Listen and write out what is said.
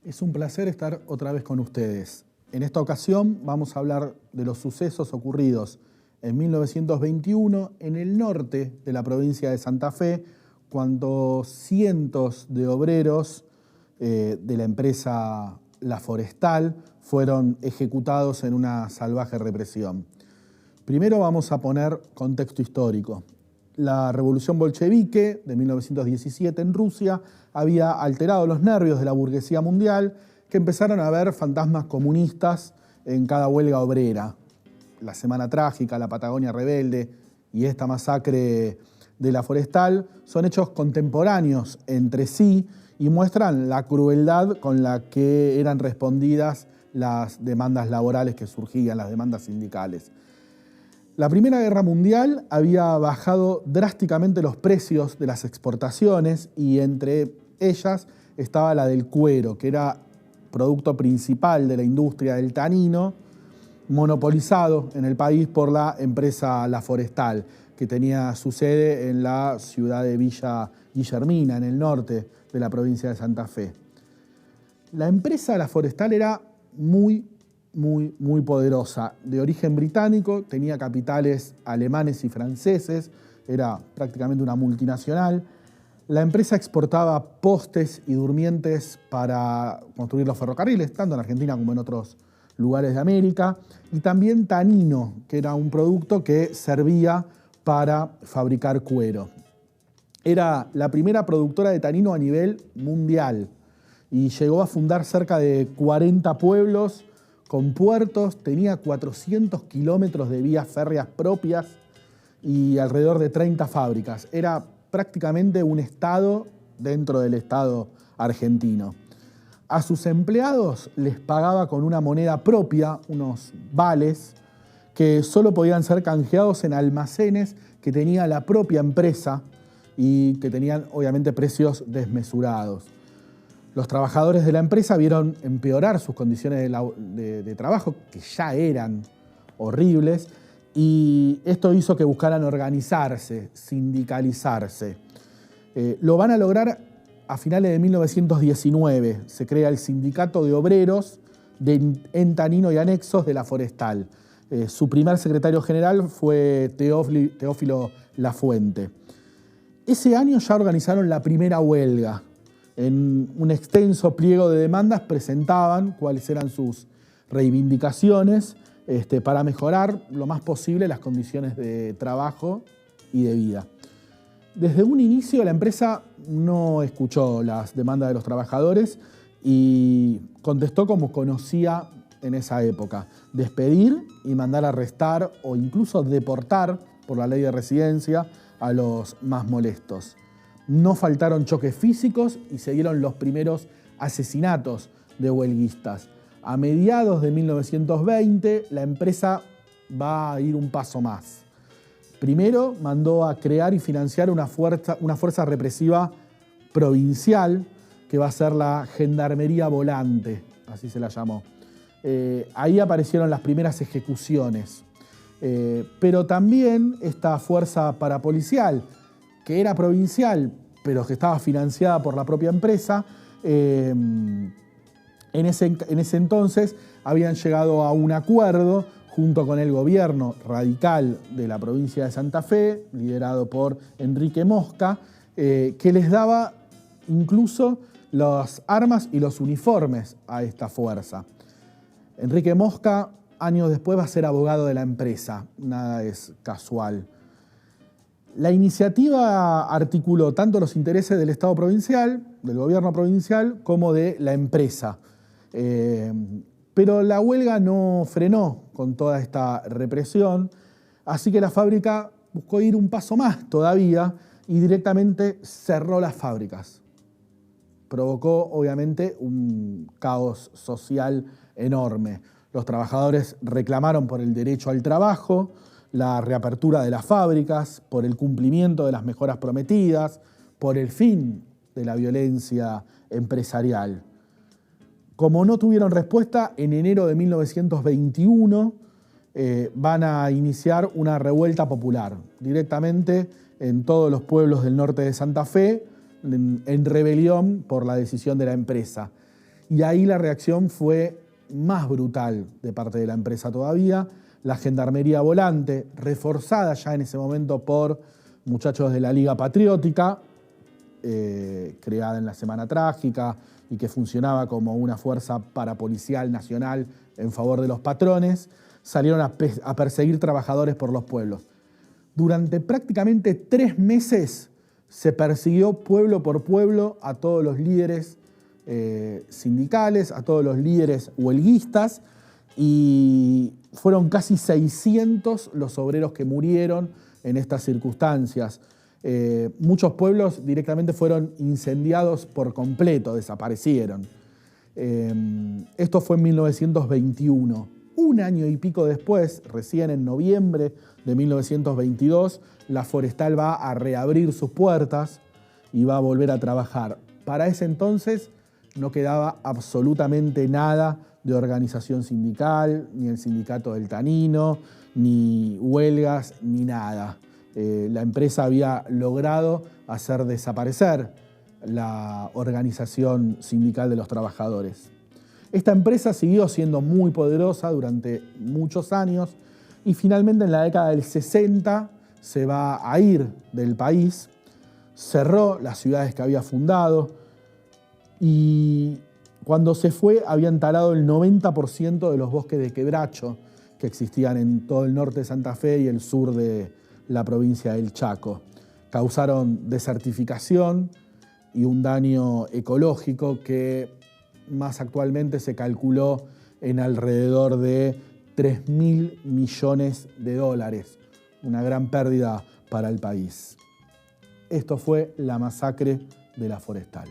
Es un placer estar otra vez con ustedes. En esta ocasión vamos a hablar de los sucesos ocurridos en 1921 en el norte de la provincia de Santa Fe, cuando cientos de obreros de la empresa La Forestal fueron ejecutados en una salvaje represión. Primero vamos a poner contexto histórico. La revolución bolchevique de 1917 en Rusia había alterado los nervios de la burguesía mundial, que empezaron a ver fantasmas comunistas en cada huelga obrera. La Semana Trágica, la Patagonia Rebelde y esta masacre de La Forestal son hechos contemporáneos entre sí y muestran la crueldad con la que eran respondidas las demandas laborales que surgían, las demandas sindicales. La Primera Guerra Mundial había bajado drásticamente los precios de las exportaciones y entre ellas estaba la del cuero, que era producto principal de la industria del tanino, monopolizado en el país por la empresa La Forestal, que tenía su sede en la ciudad de Villa Guillermina, en el norte de la provincia de Santa Fe. La empresa La Forestal era muy poderosa, de origen británico, tenía capitales alemanes y franceses, era prácticamente una multinacional. La empresa exportaba postes y durmientes para construir los ferrocarriles, tanto en Argentina como en otros lugares de América, y también tanino, que era un producto que servía para fabricar cuero. Era la primera productora de tanino a nivel mundial y llegó a fundar cerca de 40 pueblos con puertos, tenía 400 kilómetros de vías férreas propias y alrededor de 30 fábricas. Era prácticamente un estado dentro del estado argentino. A sus empleados les pagaba con una moneda propia, unos vales, que solo podían ser canjeados en almacenes que tenía la propia empresa y que tenían obviamente precios desmesurados. Los trabajadores de la empresa vieron empeorar sus condiciones de trabajo, que ya eran horribles, y esto hizo que buscaran organizarse, sindicalizarse. Lo van a lograr a finales de 1919. Se crea el Sindicato de Obreros en Tanino y Anexos de La Forestal. Su primer secretario general fue Teófilo Lafuente. Ese año ya organizaron la primera huelga. En un extenso pliego de demandas presentaban cuáles eran sus reivindicaciones para mejorar lo más posible las condiciones de trabajo y de vida. Desde un inicio la empresa no escuchó las demandas de los trabajadores y contestó como conocía en esa época: despedir y mandar a arrestar o incluso deportar por la ley de residencia a los más molestos. No faltaron choques físicos y se dieron los primeros asesinatos de huelguistas. A mediados de 1920, la empresa va a ir un paso más. Primero, mandó a crear y financiar una fuerza represiva provincial, que va a ser la Gendarmería Volante, así se la llamó. Ahí aparecieron las primeras ejecuciones. Pero también esta fuerza parapolicial, que era provincial, pero que estaba financiada por la propia empresa, en ese entonces habían llegado a un acuerdo junto con el gobierno radical de la provincia de Santa Fe, liderado por Enrique Mosca, que les daba incluso las armas y los uniformes a esta fuerza. Enrique Mosca, años después, va a ser abogado de la empresa, nada es casual. La iniciativa articuló tanto los intereses del Estado provincial, del gobierno provincial, como de la empresa. Pero la huelga no frenó con toda esta represión, así que la fábrica buscó ir un paso más todavía y directamente cerró las fábricas. Provocó, obviamente, un caos social enorme. Los trabajadores reclamaron por el derecho al trabajo, la reapertura de las fábricas, por el cumplimiento de las mejoras prometidas, por el fin de la violencia empresarial. Como no tuvieron respuesta, en enero de 1921 van a iniciar una revuelta popular, directamente en todos los pueblos del norte de Santa Fe, en rebelión por la decisión de la empresa. Y ahí la reacción fue más brutal de parte de la empresa todavía. La Gendarmería Volante, reforzada ya en ese momento por muchachos de la Liga Patriótica, creada en la Semana Trágica y que funcionaba como una fuerza parapolicial nacional en favor de los patrones, salieron a perseguir trabajadores por los pueblos. Durante prácticamente 3 meses se persiguió pueblo por pueblo a todos los líderes sindicales, a todos los líderes huelguistas, y fueron casi 600 los obreros que murieron en estas circunstancias. Muchos pueblos directamente fueron incendiados por completo, desaparecieron. Esto fue en 1921. Un año y pico después, recién en noviembre de 1922, la Forestal va a reabrir sus puertas y va a volver a trabajar. Para ese entonces no quedaba absolutamente nada de organización sindical, ni el sindicato del tanino, ni huelgas, ni nada. La empresa había logrado hacer desaparecer la organización sindical de los trabajadores. Esta empresa siguió siendo muy poderosa durante muchos años y finalmente en la década del 60 se va a ir del país, cerró las ciudades que había fundado y cuando se fue habían talado el 90% de los bosques de quebracho que existían en todo el norte de Santa Fe y el sur de la provincia del Chaco. Causaron desertificación y un daño ecológico que más actualmente se calculó en alrededor de 3.000 millones de dólares, una gran pérdida para el país. Esto fue la masacre de la Forestal.